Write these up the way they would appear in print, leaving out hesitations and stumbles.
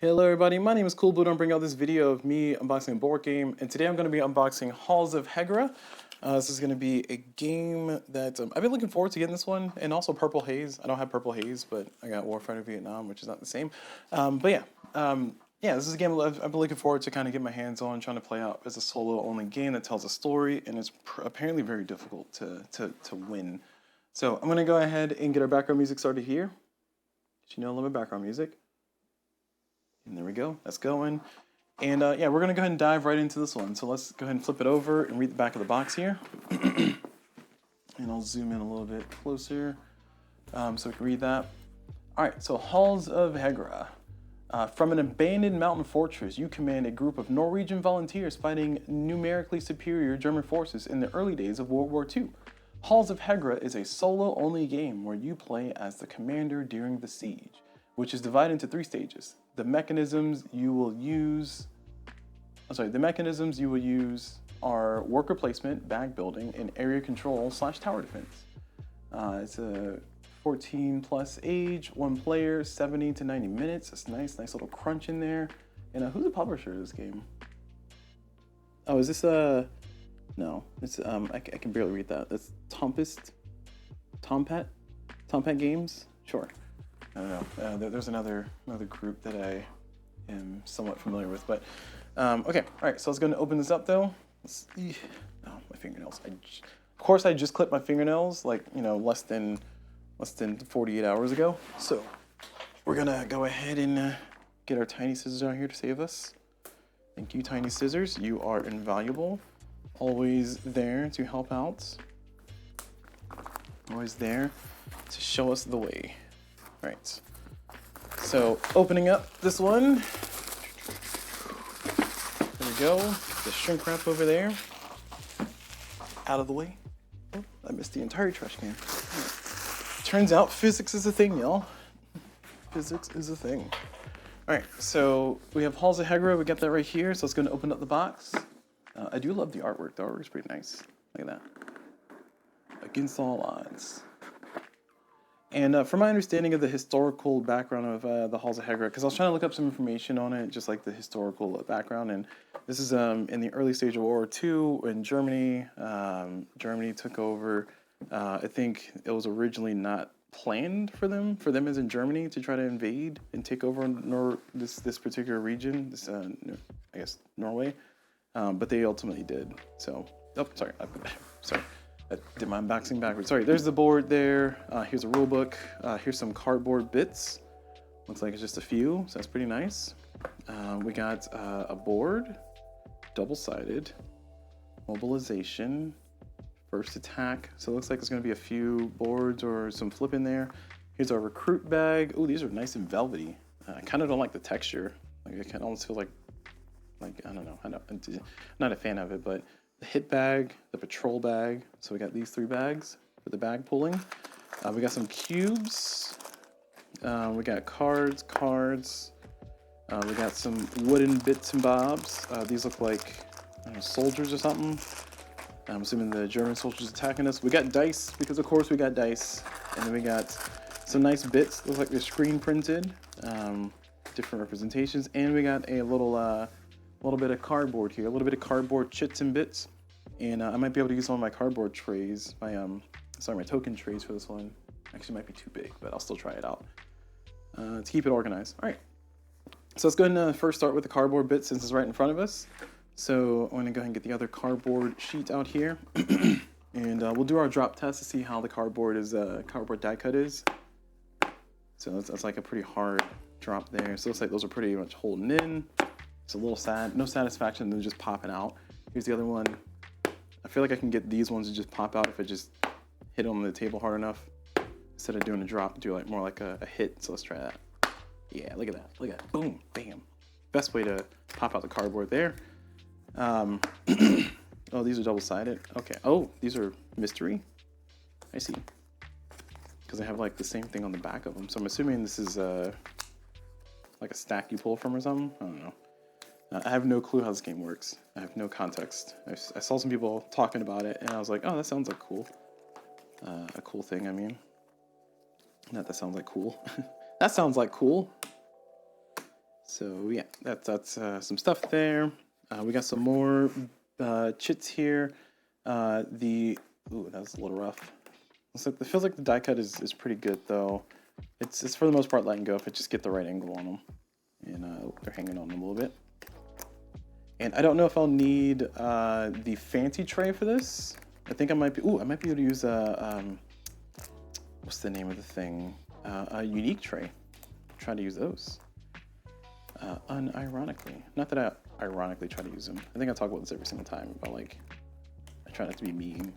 Hello everybody, my name is CulBlu. I'm bringing out this video of me unboxing a board game, and today I'm going to be unboxing Halls of Hegra. This is going to be a game that I've been looking forward to getting this one, and also Purple Haze. I don't have Purple Haze, but I got Warfighter Vietnam, which is not the same. Yeah, this is a game I've been looking forward to kind of get my hands on, trying to play out as a solo-only game that tells a story, and it's apparently very difficult to win. So I'm going to go ahead and get our background music started here. You know, I love my background music. And there we go, that's going. And yeah, we're gonna go ahead and dive right into this one. So let's go ahead and flip it over and read the back of the box here. And I'll zoom in a little bit closer so we can read that. All right, so Halls of Hegra. From an abandoned mountain fortress, you command a group of Norwegian volunteers fighting numerically superior German forces in the early days of World War II. Halls of Hegra is a solo-only game where you play as the commander during the siege, which is divided into 3 stages. The mechanisms you will use are worker placement, bag building, and area control / tower defense. It's a 14 plus age, 1 player, 70 to 90 minutes. It's nice little crunch in there. And who's the publisher of this game? Oh, is this no, it's I can barely read that. That's Tompat Games? Sure. I don't know. There's another group that I am somewhat familiar with, but okay. All right. So let's go and open this up, though. Let's see. Oh, my fingernails. Of course, I just clipped my fingernails, like, you know, less than 48 hours ago. So we're gonna go ahead and get our tiny scissors out here to save us. Thank you, tiny scissors. You are invaluable. Always there to help out. Always there to show us the way. Right, so opening up this one, there we go, the shrink wrap over there, out of the way. Oh, I missed the entire trash can. Turns out physics is a thing, y'all. Physics is a thing. All right, so we have Halls of Hegra, we got that right here, so let's go and open up the box. I do love the artwork is pretty nice, look at that. Against all odds. And from my understanding of the historical background of the Halls of Hegra, because I was trying to look up some information on it, just like the historical background, and this is in the early stage of World War II in Germany. Germany took over. I think it was originally not planned for them as in Germany to try to invade and take over this particular region, I guess Norway, but they ultimately did. So, oh, sorry, sorry. I did my unboxing backwards. Sorry, there's the board there. Here's a rule book. Here's some cardboard bits. Looks like it's just a few, so that's pretty nice. We got a board, double-sided, mobilization, first attack. So it looks like there's gonna be a few boards or some flip in there. Here's our recruit bag. Oh, these are nice and velvety. I kind of don't like the texture. Like I kind of almost feel like I don't know. I'm not a fan of it, but the hit bag, the patrol bag. So we got these 3 bags for the bag pulling. We got some cubes. We got cards. We got some wooden bits and bobs. These look like, I don't know, soldiers or something. I'm assuming the German soldiers attacking us. We got dice, because of course we got dice. And then we got some nice bits. Looks like they're screen printed. Different representations. And we got a little bit of cardboard here, a little bit of cardboard chits and bits, and I might be able to use one of my cardboard trays, my token trays for this one. Actually, might be too big, but I'll still try it out to keep it organized. All right, so let's go ahead and first start with the cardboard bit since it's right in front of us. So I'm gonna go ahead and get the other cardboard sheet out here, and we'll do our drop test to see how the cardboard die cut is. So that's like a pretty hard drop there. So it looks like those are pretty much holding in. It's a little sad, no satisfaction than just popping out. Here's the other one. I feel like I can get these ones to just pop out if I just hit them on the table hard enough. Instead of doing a drop, do like more like a hit. So let's try that. Yeah, look at that. Look at that. Boom, bam. Best way to pop out the cardboard there. Oh, these are double-sided. Okay. Oh, these are mystery. I see. Because they have like the same thing on the back of them. So I'm assuming this is like a stack you pull from or something. I don't know. I have no clue how this game works. I have no context. I saw some people talking about it, and I was like, oh, that sounds like cool. A cool thing, I mean. Not that sounds like cool. That sounds like cool. So yeah, that's some stuff there. We got some more chits here. Ooh, that was a little rough. It feels like the die cut is pretty good though. It's for the most part letting go if I just get the right angle on them. And they're hanging on them a little bit. And I don't know if I'll need the fancy tray for this. I think I might be. Ooh, I might be able to use a what's the name of the thing? A unique tray. Try to use those. Unironically, not that I ironically try to use them. I think I talk about this every single time about like I try not to be mean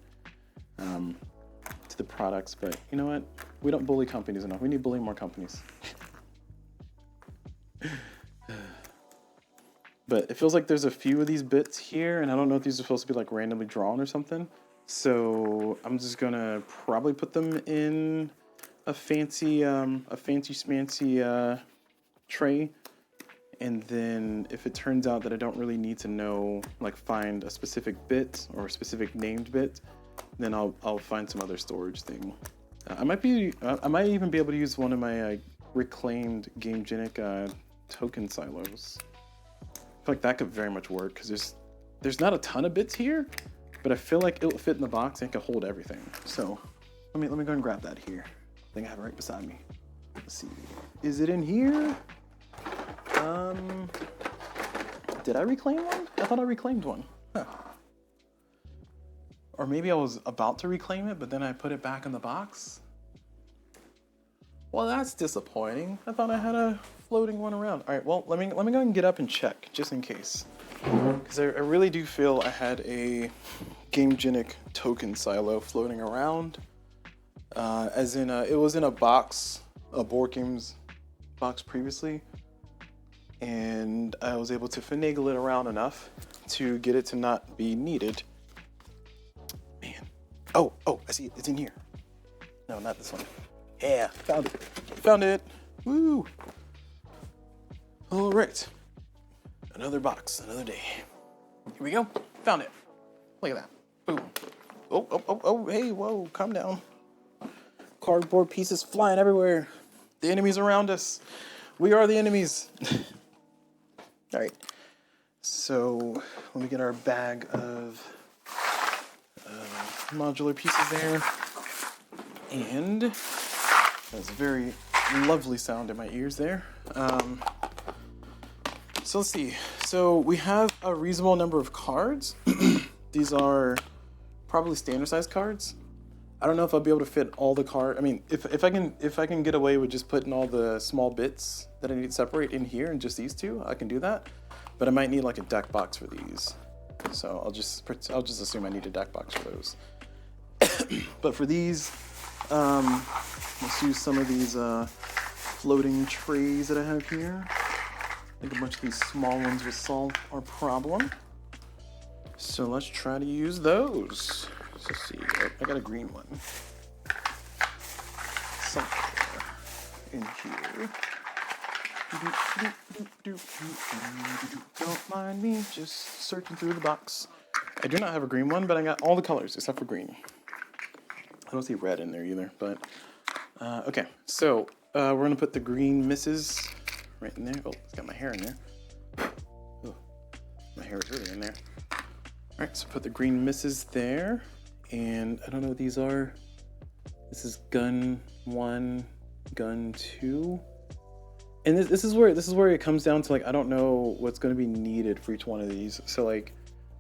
to the products, but you know what? We don't bully companies enough. We need to bully more companies. But it feels like there's a few of these bits here, and I don't know if these are supposed to be like randomly drawn or something. So I'm just gonna probably put them in a fancy schmancy tray. And then if it turns out that I don't really need to know, like find a specific bit or a specific named bit, then I'll find some other storage thing. I might even be able to use one of my reclaimed GameGenic token silos. I feel like that could very much work because there's not a ton of bits here, but I feel like it'll fit in the box and it can hold everything. So let me go and grab that here. I think I have it right beside me. Let's see. Is it in here? Did I reclaim one? I thought I reclaimed one. Huh. Or maybe I was about to reclaim it, but then I put it back in the box. Well, that's disappointing. I thought I had a floating one around. All right, well, let me go and get up and check, just in case. Because I really do feel I had a GameGenic token silo floating around. As in, it was in a box, a Board Games box previously. And I was able to finagle it around enough to get it to not be needed. Man. Oh, I see it. It's in here. No, not this one. Yeah, found it. Found it. Woo. All right. Another box, another day. Here we go. Found it. Look at that. Boom. Oh, hey, whoa, calm down. Cardboard pieces flying everywhere. The enemies around us. We are the enemies. All right. So let me get our bag of modular pieces there. And that's a very lovely sound in my ears there. So let's see. So we have a reasonable number of cards. These are probably standard size cards. I don't know if I'll be able to fit all the cards. I mean, if I can get away with just putting all the small bits that I need to separate in here and just these two, I can do that. But I might need like a deck box for these. So I'll just assume I need a deck box for those. But for these, let's use some of these floating trays that I have here. I think a bunch of these small ones will solve our problem. So let's try to use those. Let's see. Oh, I got a green one. Somewhere in here. Don't mind me, just searching through the box. I do not have a green one, but I got all the colors except for green. I don't see red in there either, but okay. So we're gonna put the green misses right in there. Oh, it's got my hair in there. Oh, my hair is really in there. All right, so put the green misses there, and I don't know what these are. This is gun 1, gun 2. And this is where it comes down to, like, I don't know what's going to be needed for each one of these. So like,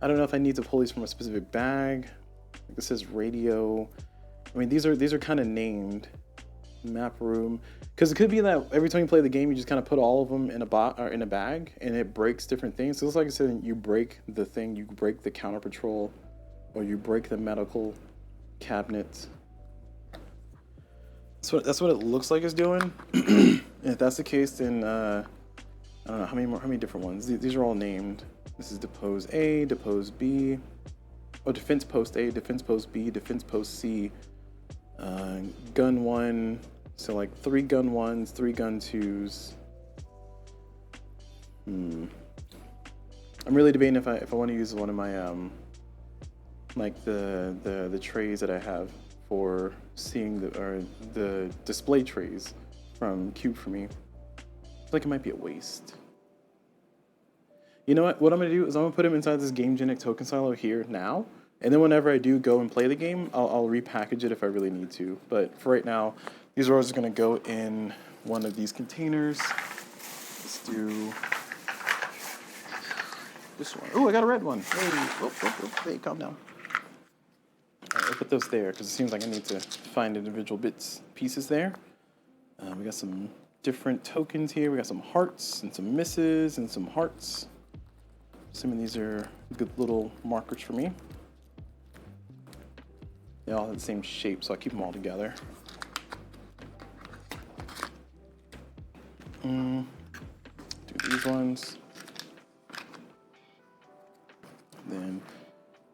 I don't know if I need to pull these from a specific bag. Like this says radio. I mean, these are kind of named. Map room, because it could be that every time you play the game, you just kind of put all of them in a bag, and it breaks different things. So it's like I said, you break the thing, you break the counter patrol, or you break the medical cabinet. So that's what it looks like it's doing. And if that's the case, then I don't know how many different ones. These are all named. This is Depose A, Depose B, Defense Post A, Defense Post B, Defense Post C, Gun 1. So like 3 gun 1s, 3 gun 2s. I'm really debating if I want to use one of my like the trays that I have for seeing the display trays from Cube for me. I feel like it might be a waste. You know what? What I'm gonna do is I'm gonna put them inside this GameGenic token silo here now, and then whenever I do go and play the game, I'll repackage it if I really need to. But for right now, these rolls are gonna go in one of these containers. Let's do this one. Oh, I got a red one. Hey, hey, calm down. All right, I'll put those there because it seems like I need to find individual pieces there. We got some different tokens here. We got some hearts and some misses and some hearts. Assuming these are good little markers for me. They all have the same shape, so I keep them all together. Do these ones. Then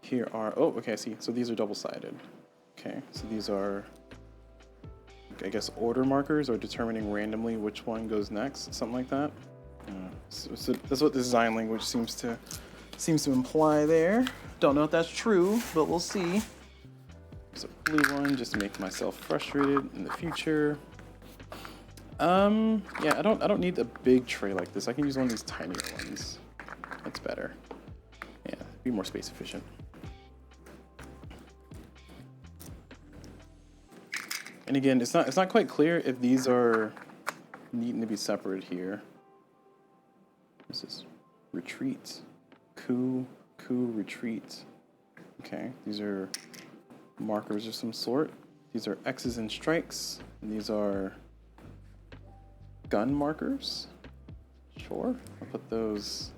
here are, oh, okay, I see. So these are double-sided. Okay, so these are, I guess, order markers or determining randomly which one goes next, something like that. So that's what the design language seems to imply there. Don't know if that's true, but we'll see. There's a blue one just to make myself frustrated in the future. Yeah, I don't need a big tray like this. I can use one of these tinier ones. That's better. Yeah, be more space efficient. And again, it's not quite clear if these are needing to be separated here. This is retreat, coup, retreat. Okay, these are markers of some sort. These are X's and strikes. And these are gun markers. Sure, I'll put those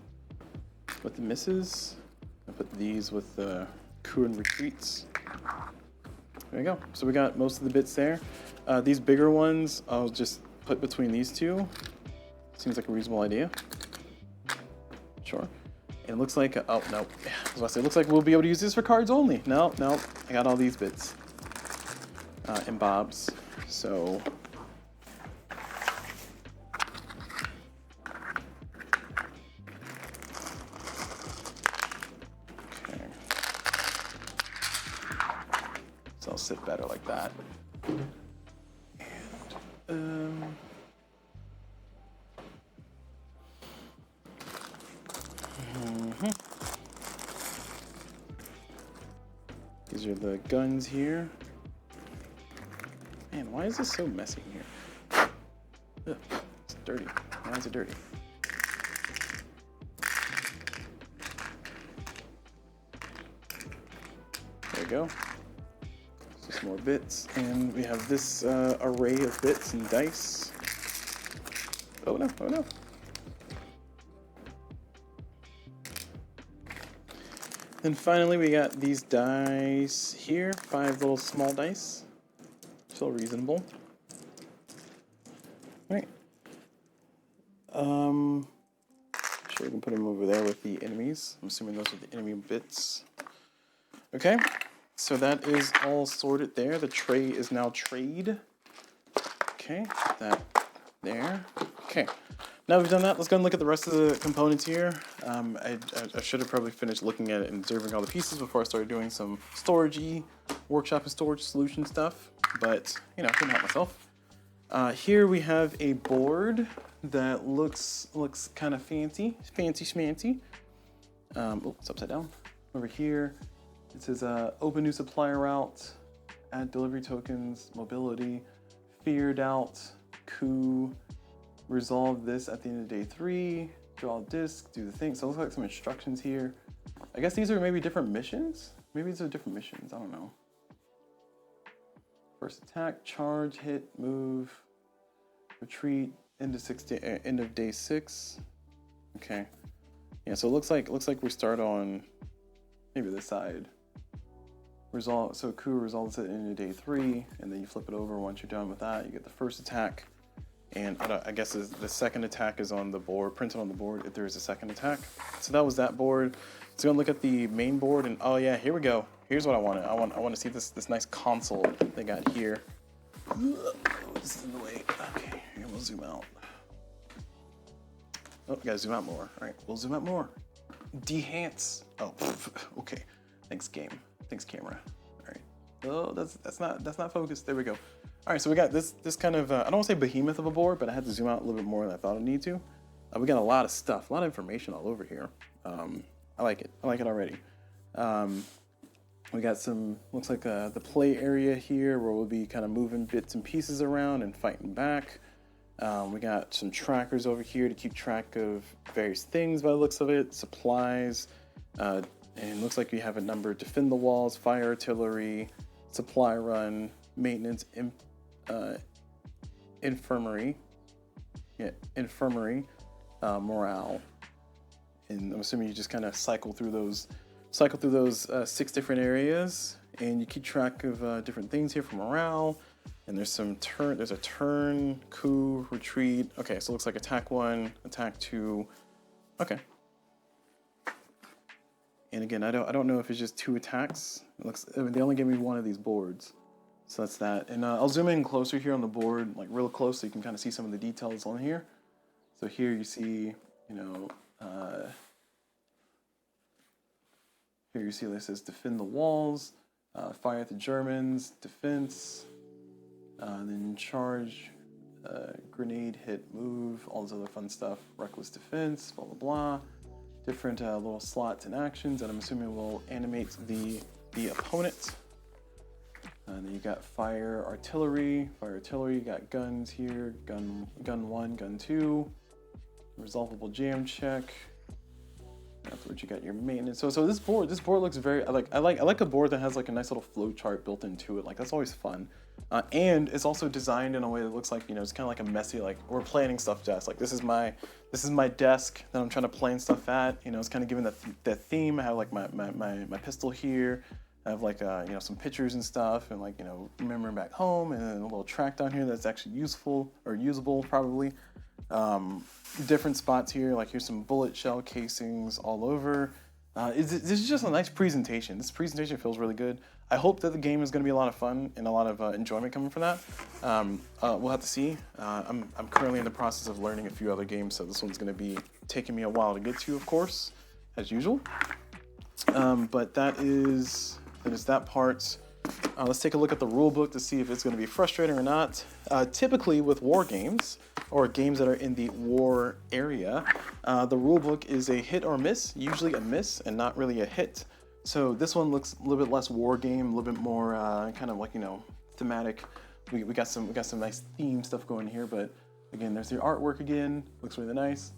with the misses. I'll put these with the coup and retreats. There we go. So we got most of the bits there. These bigger ones, I'll just put between these two. Seems like a reasonable idea. Sure. And it looks like, oh, no. I was about to say, it looks like we'll be able to use this for cards only. No, I got all these bits. And bobs. So. Okay. So I'll sit better like that. And, these are the guns here. Man, why is this so messy here? Ugh, it's dirty. Why is it dirty? There we go. Just more bits. And we have this array of bits and dice. Oh no, oh no. Then finally we got these dice here, 5 little small dice. Still reasonable. Alright. Sure we can put them over there with the enemies. I'm assuming those are the enemy bits. Okay, so that is all sorted there. The tray is now trayed. Okay, put that there. Okay. Now we've done that, let's go and look at the rest of the components here. I should have probably finished looking at it and observing all the pieces before I started doing some storage-y, workshop and storage solution stuff, but, you know, I couldn't help myself. Here we have a board that looks kind of fancy schmancy. Oh, it's upside down. Over here, it says open new supplier route, add delivery tokens, mobility, feared out, coup, resolve this at the end of day 3, draw a disc, do the thing. So it looks like some instructions here. I guess these are maybe different missions. Maybe these are different missions, I don't know. First attack, charge, hit, move, retreat, end of day 6. Okay. Yeah, so it looks like we start on maybe this side. Resolve, so coup resolves at the end of day 3, and then you flip it over. Once you're done with that, you get the first attack. And I guess the second attack is on the board, printed on the board if there is a second attack. So that was that board. So I'm gonna look at the main board, and oh yeah, here we go. Here's what I wanted. I want to see this nice console they got here. Oh, this is in the way. Okay, here we'll zoom out. Oh, we gotta zoom out more. All right, we'll zoom out more. Dehance. Oh, okay. Thanks game. Thanks camera. All right. Oh, that's not focused. There we go. All right, so we got this kind of, I don't want to say behemoth of a board, but I had to zoom out a little bit more than I thought I need to. We got a lot of stuff, a lot of information all over here. I like it. I like it already. We got some, looks like the play area here where we'll be kind of moving bits and pieces around and fighting back. We got some trackers over here to keep track of various things by the looks of it, supplies, and it looks like we have a number: defend the walls, fire artillery, supply run, maintenance, infirmary, morale. And I'm assuming you just kind of cycle through those 6 different areas, and you keep track of different things here for morale. And there's a turn, coup, retreat. Okay, so it looks like attack 1, attack 2. Okay. And again, I don't know if it's just 2 attacks. They only gave me 1 of these boards, so that's that. And I'll zoom in closer here on the board, like real close, so you can kind of see some of the details on here. So here you see, here you see this says defend the walls, fire at the Germans, defense, then charge, grenade, hit, move, all this other fun stuff, reckless defense, blah, blah, blah. Different little slots and actions, and I'm assuming will animate the opponent. And then you got fire artillery, you got guns here, gun 1, gun 2, resolvable jam check. Afterwards, you got your maintenance. So this board looks very, I like a board that has like a nice little flow chart built into it. Like, that's always fun. And it's also designed in a way that looks like, it's kind of like a messy, like, we're planning stuff desk. Like, this is my desk that I'm trying to plan stuff at. It's kind of given that theme. I have like my pistol here. I have like some pictures and stuff, and like remembering back home, and then a little track down here that's actually useful or usable probably. Different spots here, like here's some bullet shell casings all over. This is just a nice presentation. This presentation feels really good. I hope that the game is going to be a lot of fun and a lot of enjoyment coming from that. We'll have to see. I'm currently in the process of learning a few other games, so this one's going to be taking me a while to get to, of course, as usual. But that is that part. Let's take a look at the rule book to see if it's going to be frustrating or not. Typically with war games, or games that are in the war area, the rule book is a hit or miss, usually a miss and not really a hit. So this one looks a little bit less war game, a little bit more kind of like, thematic. We got some nice theme stuff going here, but again, there's the artwork again, looks really nice.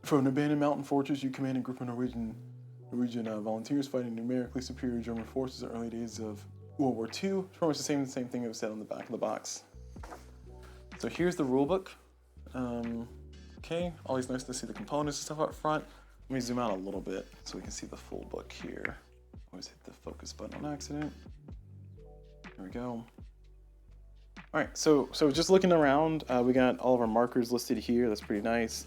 From an abandoned mountain fortress, you command a group of Norwegian volunteers fighting numerically superior German forces in the early days of World War II. It's pretty much the same thing that was said on the back of the box. So here's the rule book. Okay, always nice to see the components and stuff up front. Let me zoom out a little bit so we can see the full book here. Always hit the focus button on accident. There we go. All right, so just looking around, we got all of our markers listed here. That's pretty nice.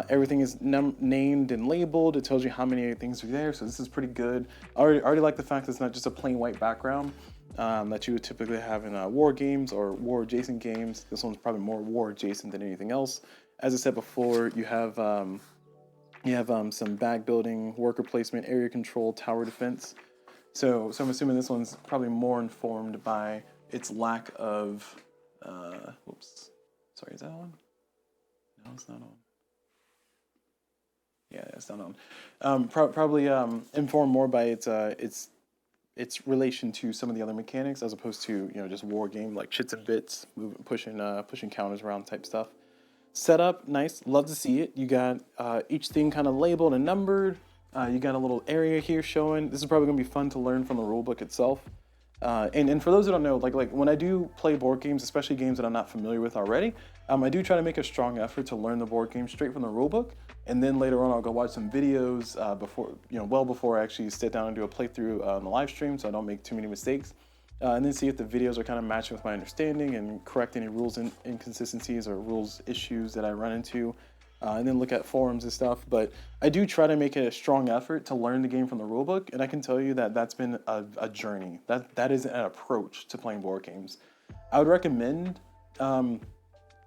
Everything is named and labeled. It tells you how many things are there, so this is pretty good. I already like the fact that it's not just a plain white background that you would typically have in war games or war adjacent games. This one's probably more war adjacent than anything else. As I said before, you have some bag building, worker placement, area control, tower defense. So I'm assuming this one's probably more informed by its lack of. Whoops, sorry, is that on? No, it's not on. Yeah, it's not on. Probably informed more by its relation to some of the other mechanics, as opposed to just war game like chits and bits, pushing counters around type stuff. Setup, nice, love to see it. You got each thing kind of labeled and numbered. You got a little area here showing. This is probably gonna be fun to learn from the rulebook itself. And for those who don't know, like when I do play board games, especially games that I'm not familiar with already, I do try to make a strong effort to learn the board game straight from the rulebook, and then later on I'll go watch some videos well before I actually sit down and do a playthrough on the live stream, so I don't make too many mistakes, and then see if the videos are kind of matching with my understanding and correct any rules inconsistencies or rules issues that I run into. And then look at forums and stuff. But I do try to make a strong effort to learn the game from the rulebook, and I can tell you that that's been a journey. That is an approach to playing board games. I would recommend,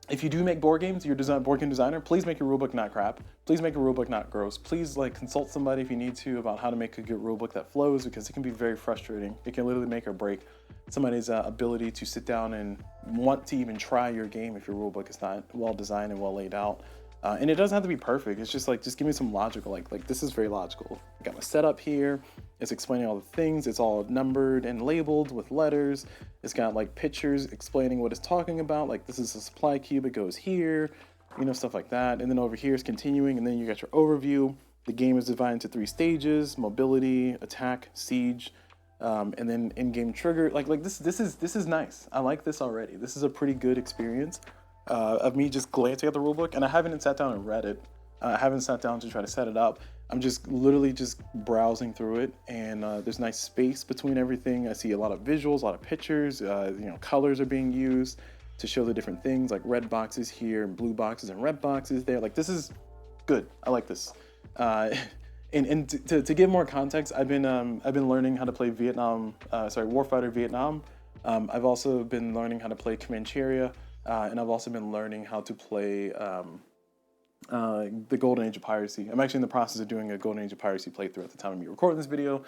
if you do make board games, you're a board game designer, please make your rulebook not crap. Please make your rulebook not gross. Please consult somebody if you need to about how to make a good rulebook that flows, because it can be very frustrating. It can literally make or break somebody's ability to sit down and want to even try your game if your rulebook is not well designed and well laid out. And it doesn't have to be perfect. It's just like, just give me some logical, like this is very logical. I got my setup here. It's explaining all the things. It's all numbered and labeled with letters. It's got like pictures explaining what it's talking about. Like this is a supply cube, it goes here, you know, stuff like that. And then over here is continuing, and then you got your overview. The game is divided into 3 stages: mobility, attack, siege, and then in-game trigger. Like this is nice. I like this already. This is a pretty good experience of me just glancing at the rulebook, and I haven't sat down and read it. I haven't sat down to try to set it up. I'm just literally just browsing through it, and there's nice space between everything. I see a lot of visuals, a lot of pictures. You know, colors are being used to show the different things, like red boxes here, and blue boxes and red boxes there. Like this is good. I like this. And to give more context, I've been learning how to play Warfighter Vietnam. I've also been learning how to play Comancheria, and I've also been learning how to play the Golden Age of Piracy. I'm actually in the process of doing a Golden Age of Piracy playthrough at the time of me recording this video.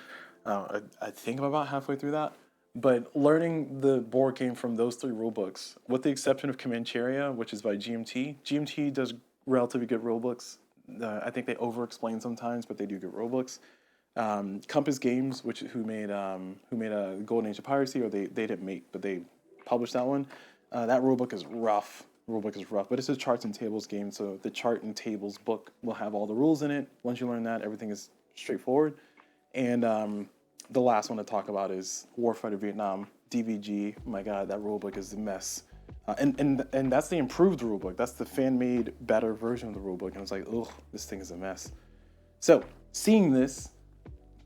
I think I'm about halfway through that. But learning the board game from those 3 rulebooks, with the exception of Comancheria, which is by GMT. GMT does relatively good rulebooks. I think they over-explain sometimes, but they do good rulebooks. Compass Games, who made a Golden Age of Piracy, or they didn't make, but they published that one. That rulebook is rough. But it's a charts and tables game, so the chart and tables book will have all the rules in it. Once you learn that, everything is straightforward. And the last one to talk about is Warfighter Vietnam, DVG. My God, that rulebook is a mess. And that's the improved rulebook. That's the fan-made, better version of the rulebook. And it's like, ugh, this thing is a mess. So seeing this,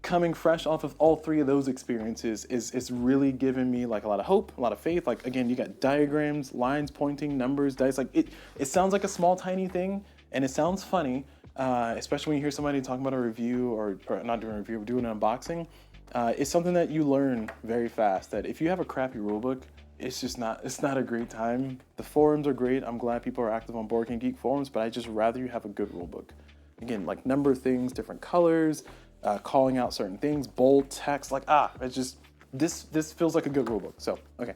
coming fresh off of all 3 of those experiences, is really giving me like a lot of hope, a lot of faith. Like again, you got diagrams, lines pointing, numbers, dice. Like it sounds like a small, tiny thing, and it sounds funny, especially when you hear somebody talking about a review or not doing a review, but doing an unboxing. It's something that you learn very fast. That if you have a crappy rulebook, it's not a great time. The forums are great. I'm glad people are active on Board Game Geek forums, but I just rather you have a good rulebook. Again, like number things, different colors, calling out certain things, bold text. Like it's just this feels like a good rulebook. So okay,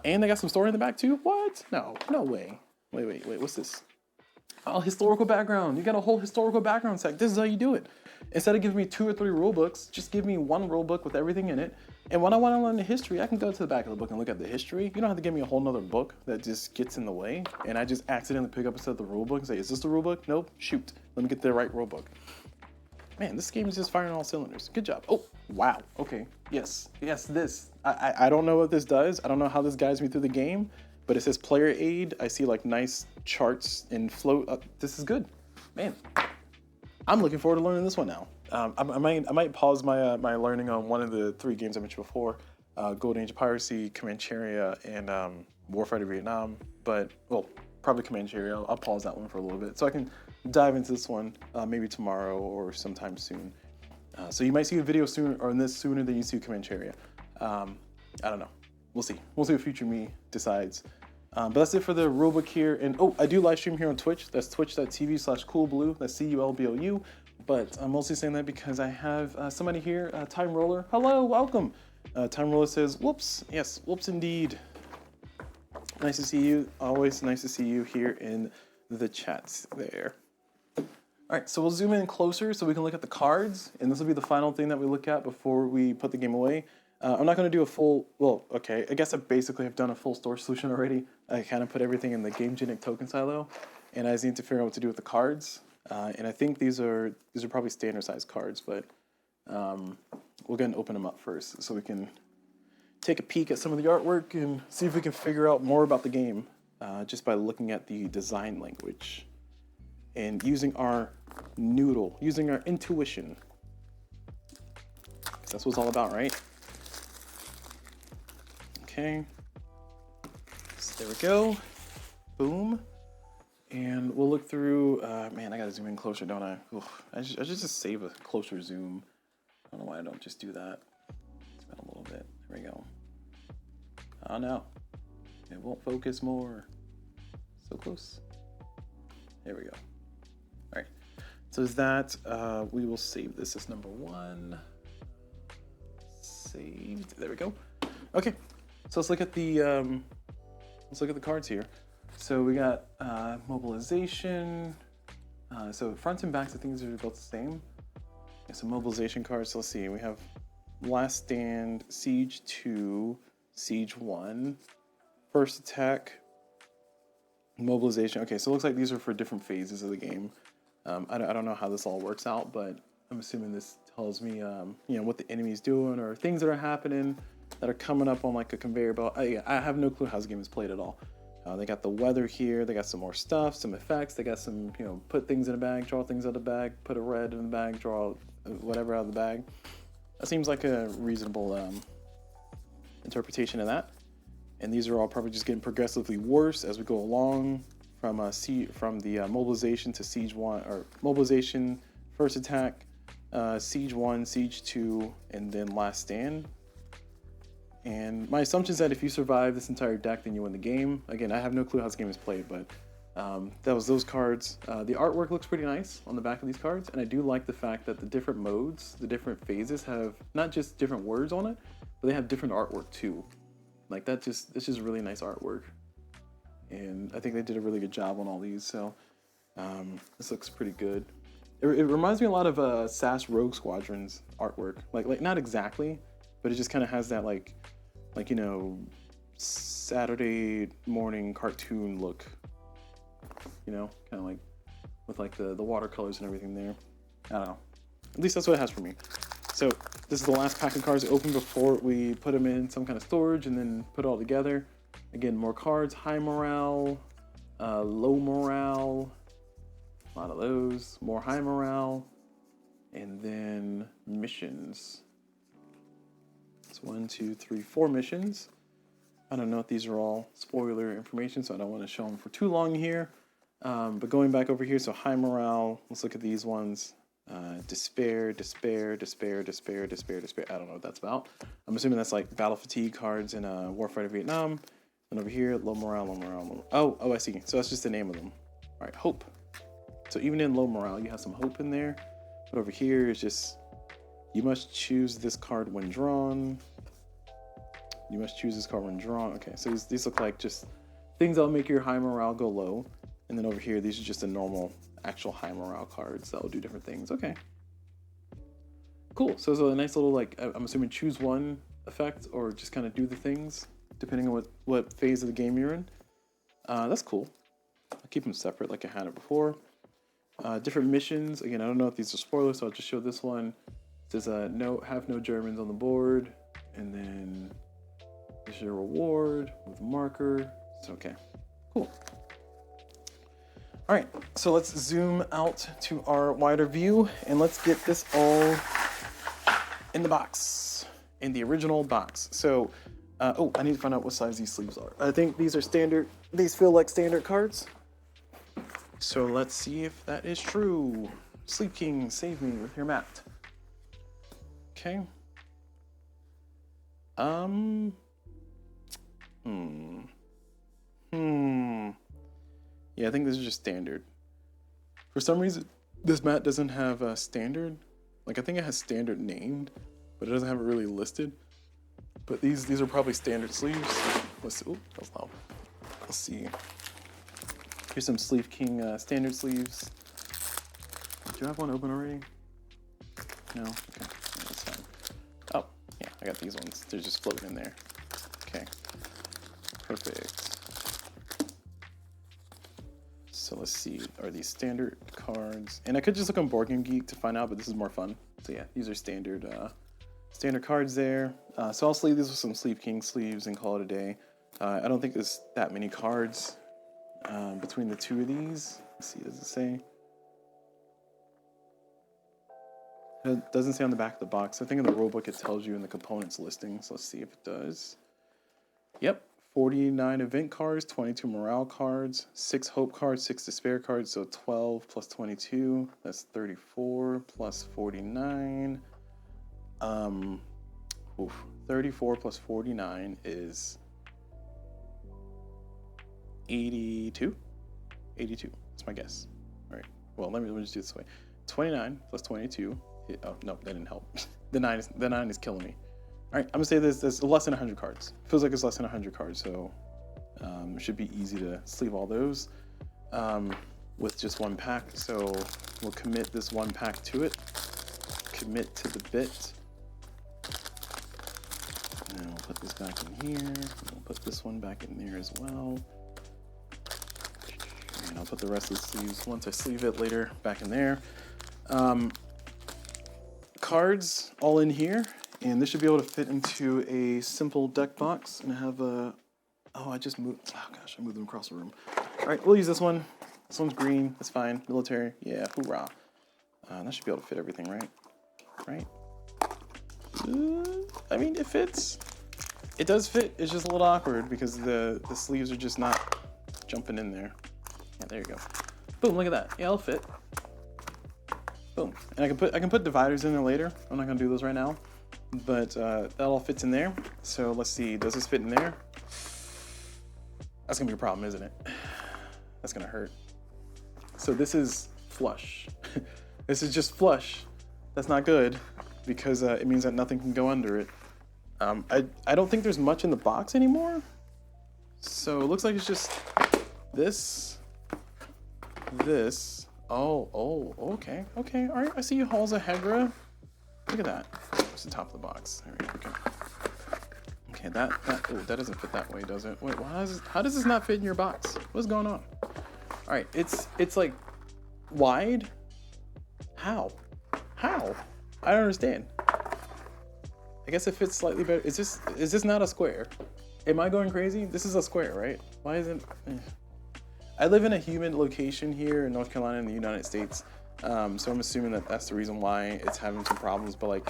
and they got some story in the back too. What? No way. Wait. What's this? Oh, historical background. You got a whole historical background set. This is how you do it. Instead of giving me 2 or 3 rule books, just give me one rule book with everything in it. And when I want to learn the history, I can go to the back of the book and look at the history. You don't have to give me a whole nother book that just gets in the way. And I just accidentally pick up a set of the rule book and say, is this the rule book? Nope, shoot. Let me get the right rule book. Man, this game is just firing all cylinders. Good job. Oh, wow. Okay. Yes, this. I don't know what this does. I don't know how this guides me through the game, but it says player aid. I see like nice charts and float. This is good. Man, I'm looking forward to learning this one now. I might pause my learning on one of the 3 games I mentioned before, Golden Age of Piracy, Comancheria, and Warfighter Vietnam. But well, probably Comancheria. I'll pause that one for a little bit so I can dive into this one maybe tomorrow or sometime soon. So you might see a video sooner or in this sooner than you see Comancheria. I don't know. We'll see. We'll see what future me decides. But that's it for the rulebook here. And oh, I do live stream here on Twitch. That's twitch.tv/CulBlu. That's CULBLU. But I'm mostly saying that because I have somebody here, Time Roller. Hello, welcome. Time Roller says, whoops. Yes, whoops indeed. Nice to see you. Always nice to see you here in the chats there. All right, so we'll zoom in closer so we can look at the cards. And this will be the final thing that we look at before we put the game away. I'm not going to do a full, well, okay, I guess I basically have done a full storage solution already. I kind of put everything in the GameGenic token silo, and I just need to figure out what to do with the cards. And I think these are probably standard size cards, but we'll go and open them up first so we can take a peek at some of the artwork and see if we can figure out more about the game just by looking at the design language and using our noodle, using our intuition. That's what it's all about, right? Okay, so there we go, boom. And we'll look through, man, I gotta zoom in closer, don't I? Oof, I just save a closer zoom. I don't know why I don't just do that. Spin a little bit, there we go. Oh no, it won't focus more. So close. There we go. All right, so is that, we will save this as number 1. Saved, there we go. Okay, so let's look at the cards here. So we got mobilization, So fronts and backs, I think these are both the same. Some mobilization cards. So let's see. We have Last Stand, Siege 2, Siege 1, First Attack, Mobilization. Okay, so it looks like these are for different phases of the game. I don't know how this all works out, but I'm assuming this tells me, what the enemy's doing or things that are happening that are coming up on like a conveyor belt. I have no clue how this game is played at all. They got the weather here. They got some more stuff, some effects. They got some, put things in a bag, draw things out of the bag, put a red in the bag, draw whatever out of the bag. That seems like a reasonable interpretation of that. And these are all probably just getting progressively worse as we go along from the mobilization to Siege 1, or mobilization, First Attack, Siege 1, Siege 2, and then Last Stand. And my assumption is that if you survive this entire deck, then you win the game. Again, I have no clue how this game is played, but that was those cards. The artwork looks pretty nice on the back of these cards, and I do like the fact that the different modes, the different phases have not just different words on it, but they have different artwork too. Like it's just really nice artwork. And I think they did a really good job on all these, so this looks pretty good. It reminds me a lot of SAS Rogue Squadron's artwork. Like not exactly, but it just kind of has that like Saturday morning cartoon look. Kind of like with like the watercolors and everything there. I don't know. At least that's what it has for me. So this is the last pack of cards to open before we put them in some kind of storage and then put it all together. Again, more cards, high morale, low morale, a lot of those, more high morale, and then missions. It's 1, 2, 3, 4 missions. I don't know if these are all spoiler information, so I don't want to show them for too long here. But going back over here, so high morale, let's look at these ones. Despair, despair, despair, despair, despair, despair. I don't know what that's about. I'm assuming that's like battle fatigue cards in Warfighter Vietnam. And over here, low morale, low morale, low morale. Oh, I see. So that's just the name of them. All right, hope. So even in low morale, you have some hope in there. But over here is just, you must choose this card when drawn. You must choose this card when drawn. Okay, so these look like just things that'll make your high morale go low. And then over here, these are just the normal, actual high morale cards that will do different things. Okay. Cool. So it's a nice little, like, I'm assuming choose one effect or just kind of do the things depending on what phase of the game you're in. That's cool. I'll keep them separate like I had it before. Different missions. Again, I don't know if these are spoilers, so I'll just show this one. It says have no Germans on the board. And then there's your reward with a marker. It's okay. Cool. All right, so let's zoom out to our wider view and let's get this all in the box, in the original box. So, I need to find out what size these sleeves are. I think these are standard, these feel like standard cards. So let's see if that is true. Sleep King, save me with your mat. Okay. Yeah, I think this is just standard. For some reason, this mat doesn't have a standard. Like, I think it has standard named, but it doesn't have it really listed. But these are probably standard sleeves. Let's see. Oh, that was loud. Let's see. Here's some Sleep King standard sleeves. Do you have one open already? No? Okay. That's fine. Oh, yeah, I got these ones. They're just floating in there. Okay. Perfect. So let's see, are these standard cards? And I could just look on Board Game Geek to find out, but this is more fun. So yeah, these are standard cards there. So I'll sleeve these with some Sleep King sleeves and call it a day. I don't think there's that many cards between the two of these. Let's see, does it say? It doesn't say on the back of the box. I think in the rulebook it tells you in the components listing. So let's see if it does. Yep. 49 event cards, 22 morale cards, 6 hope cards, 6 despair cards, so 12 plus 22, that's 34 plus 49. 34 plus 49 is 82? 82, that's my guess. All right, well, let me just do it this way. 29 plus 22, oh, no, that didn't help. The 9 is killing me. All right, I'm gonna say there's less than 100 cards. Feels like it's less than 100 cards, so it should be easy to sleeve all those. with just one pack. So we'll commit this one pack to it. Commit to the bit. And we'll put this back in here. We'll put this one back in there as well. And I'll put the rest of the sleeves, once I sleeve it later, back in there. Cards all in here, and this should be able to fit into a simple deck box. And I have a, oh, I just moved, oh gosh, I moved them across the room. All right, we'll use this one. This one's green, that's fine. Military, yeah, hoorah. That should be able to fit everything, right? Right? I mean, it fits. It does fit, it's just a little awkward because the sleeves are just not jumping in there. Yeah, there you go. Boom, look at that. Yeah, it'll fit. Boom. And I can put dividers in there later. I'm not gonna do those right now. But that all fits in there. So let's see, does this fit in there? That's gonna be a problem, isn't it? That's gonna hurt. So this is flush. This is just flush. That's not good because it means that nothing can go under it. I don't think there's much in the box anymore. So it looks like it's just this. Oh, okay, all right. I see you, Halls of Hegra. Look at that. What's the top of the box? There we go. Okay, that doesn't fit that way, does it? Wait, how does this not fit in your box? What's going on? All right, it's like wide. How? I don't understand. I guess it fits slightly better. Is this not a square? Am I going crazy? This is a square, right? Why isn't? I live in a humid location here in North Carolina in the United States, so I'm assuming that that's the reason why it's having some problems. But like,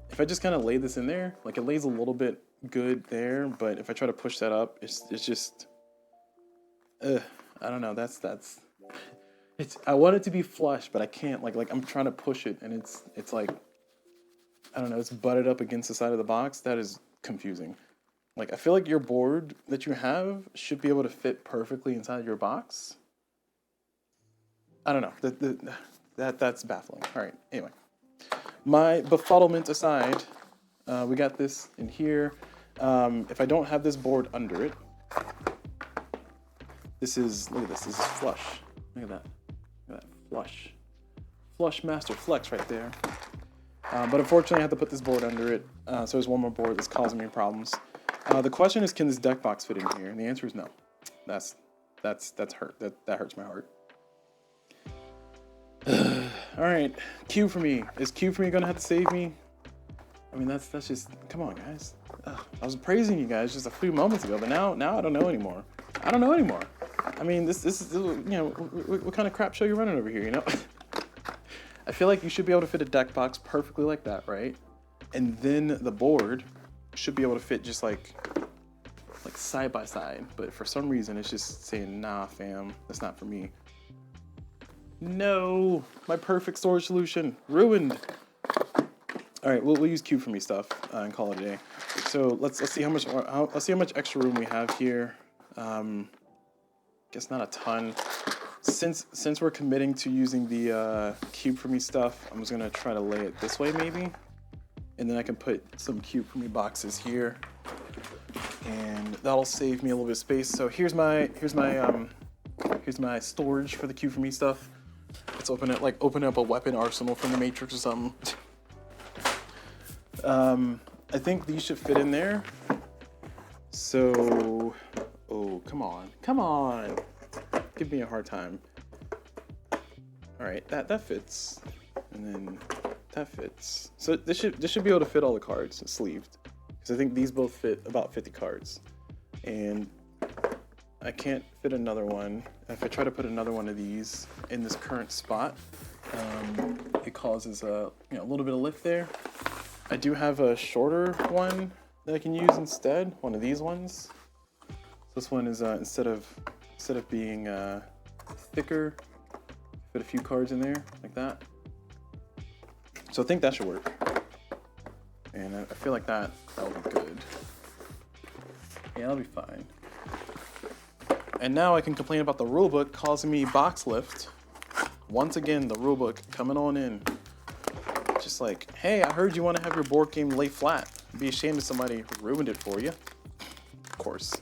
if I just kind of lay this in there, like it lays a little bit good there, but if I try to push that up, it's just, I don't know. That's I want it to be flush, but I can't. Like I'm trying to push it, and it's like, I don't know. It's butted up against the side of the box. That is confusing. Like, I feel like your board that you have should be able to fit perfectly inside your box. I don't know. That's baffling. All right. Anyway, my befuddlement aside, we got this in here. If I don't have this board under it, this is, look at this. This is flush. Look at that. Look at that. Flush. Flush Master Flex right there. But unfortunately, I have to put this board under it. So there's one more board that's causing me problems. The question is, can this deck box fit in here? And the answer is no. That's hurt. That hurts my heart. All right, Q for me. Is Q for me gonna have to save me? I mean, that's just, come on, guys. I was praising you guys just a few moments ago, but now I don't know anymore. I don't know anymore. I mean, this is, you know, what kind of crap show you running over here, you know? I feel like you should be able to fit a deck box perfectly like that, right? And then the board should be able to fit just like side by side, but for some reason it's just saying, nah fam, that's not for me. No, my perfect storage solution ruined. All right, we'll use Q for me stuff and call it a day. So let's see how much extra room we have here. Guess not a ton. Since we're committing to using the cube for me stuff, I'm just gonna try to lay it this way maybe. And then I can put some cube for me boxes here, and that'll save me a little bit of space. So here's my storage for the cube for me stuff. Let's open up a weapon arsenal from the Matrix or something. I think these should fit in there. So, oh, come on, give me a hard time. All right, that fits, and then that fits. So this should be able to fit all the cards sleeved, because I think these both fit about 50 cards, and I can't fit another one. If I try to put another one of these in this current spot, it causes a little bit of lift there. I do have a shorter one that I can use instead, one of these ones. This one is instead of being thicker, fit a few cards in there like that. So I think that should work, and I feel like that'll be good. Yeah, that'll be fine. And now I can complain about the rulebook causing me box lift. Once again, the rulebook coming on in. Just like, hey, I heard you want to have your board game lay flat. Be ashamed if somebody ruined it for you. Of course.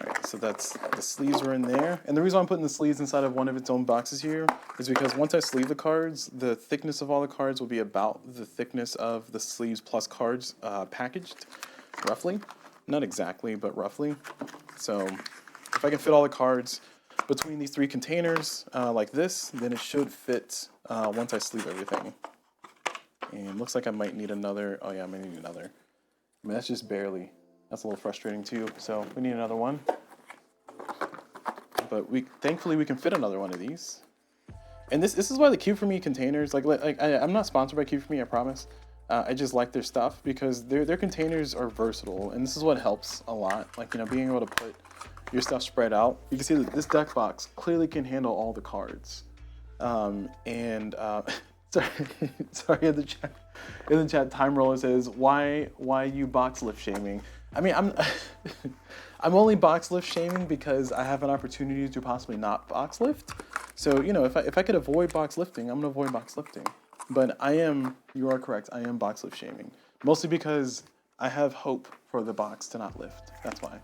All right, so that's the sleeves are in there. And the reason I'm putting the sleeves inside of one of its own boxes here is because once I sleeve the cards, the thickness of all the cards will be about the thickness of the sleeves plus cards packaged, roughly. Not exactly, but roughly. So if I can fit all the cards between these 3 containers like this, then it should fit once I sleeve everything. And looks like I might need another. Oh yeah, I might need another. I mean, that's just barely. That's a little frustrating too. So we need another one. But thankfully we can fit another one of these. And this is why the Cube For Me containers, I'm not sponsored by Cube For Me, I promise. I just like their stuff because their containers are versatile, and this is what helps a lot. Like, you know, being able to put your stuff spread out. You can see that this deck box clearly can handle all the cards. Sorry, in the chat, Time Roller says, why you box lift shaming? I mean, I'm only box lift shaming because I have an opportunity to possibly not box lift. So, you know, if I could avoid box lifting, I'm gonna avoid box lifting. But you are correct, I am box lift shaming. Mostly because I have hope for the box to not lift, that's why.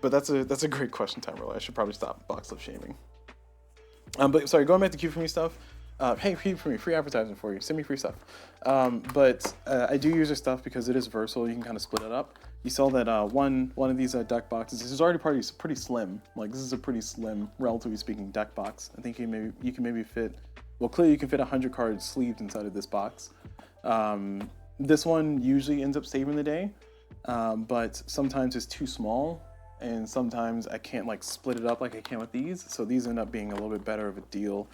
But that's a great question, Time Roller. I should probably stop box lift shaming. But sorry, going back to Cube For Me stuff. Hey, Cube For Me, free advertising for you. Send me free stuff. But I do use their stuff because it is versatile. You can kind of split it up. You saw that one of these deck boxes. This is already pretty slim. Like, this is a pretty slim, relatively speaking, deck box. I think you can maybe fit. Well, clearly you can fit 100 cards sleeved inside of this box. This one usually ends up saving the day, but sometimes it's too small. And sometimes I can't like split it up like I can with these. So these end up being a little bit better of a deal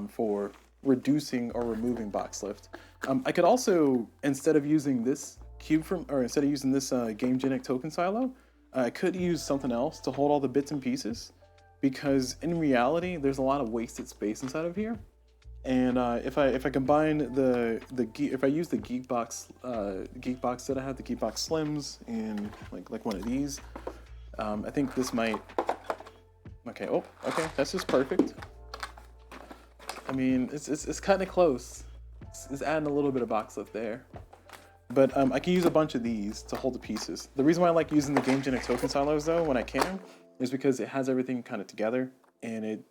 for reducing or removing box lift. I could also, instead of using this instead of using this GameGenic token silo, I could use something else to hold all the bits and pieces, because in reality, there's a lot of wasted space inside of here. And if I combine if I use the Geek box that I have, the Geek box Slims, and like one of these, I think this might. Okay. Oh, okay. That's just perfect. I mean, it's kind of close. It's adding a little bit of box lift there. But I can use a bunch of these to hold the pieces. The reason why I like using the GameGenic token silos though, when I can, is because it has everything kind of together, and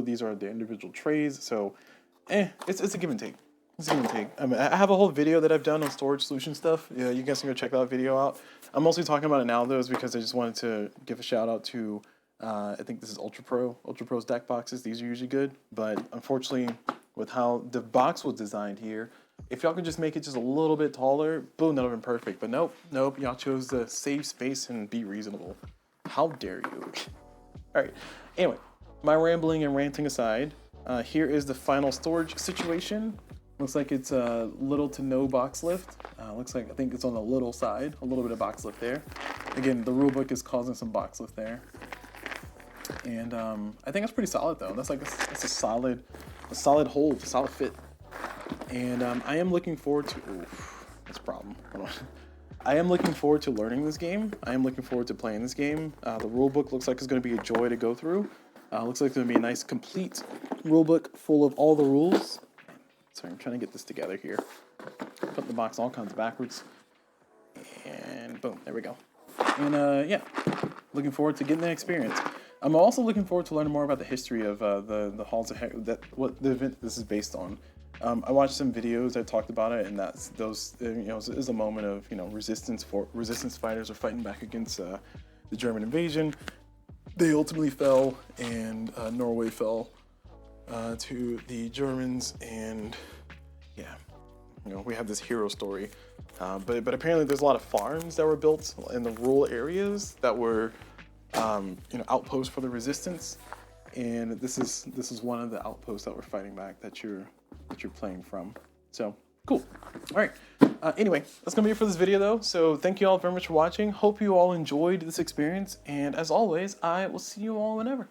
these are the individual trays. So, it's a give and take. It's a give and take. I mean, I have a whole video that I've done on storage solution stuff. Yeah, you guys can go check that video out. I'm mostly talking about it now though, is because I just wanted to give a shout out to. I think this is Ultra Pro. Ultra Pro's deck boxes. These are usually good, but unfortunately, with how the box was designed here, if y'all could just make it just a little bit taller, boom, that would have been perfect. But nope, y'all chose to save space and be reasonable. How dare you? All right. Anyway, my rambling and ranting aside, here is the final storage situation. Looks like it's little to no box lift. I think it's on the little side, a little bit of box lift there. Again, the rulebook is causing some box lift there. And I think it's pretty solid though. That's a solid hold, a solid fit. And I am looking forward to. Oof, that's a problem. I am looking forward to learning this game. I am looking forward to playing this game. The rulebook looks like it's going to be a joy to go through. Looks like it's going to be a nice, complete rulebook full of all the rules. Sorry, I'm trying to get this together here. Put the box all kinds of backwards. And boom, there we go. And yeah, looking forward to getting the experience. I'm also looking forward to learning more about the history of the Halls of Hegra, what the event this is based on. I watched some videos that talked about it, and it was a moment of resistance fighters are fighting back against the German invasion. They ultimately fell, and Norway fell to the Germans, and yeah, we have this hero story. But apparently there's a lot of farms that were built in the rural areas that were outposts for the resistance, and this is one of the outposts that we're fighting back that you're playing from. So cool. All right. Anyway, that's gonna be it for this video though. So thank you all very much for watching. Hope you all enjoyed this experience, and as always, I will see you all whenever.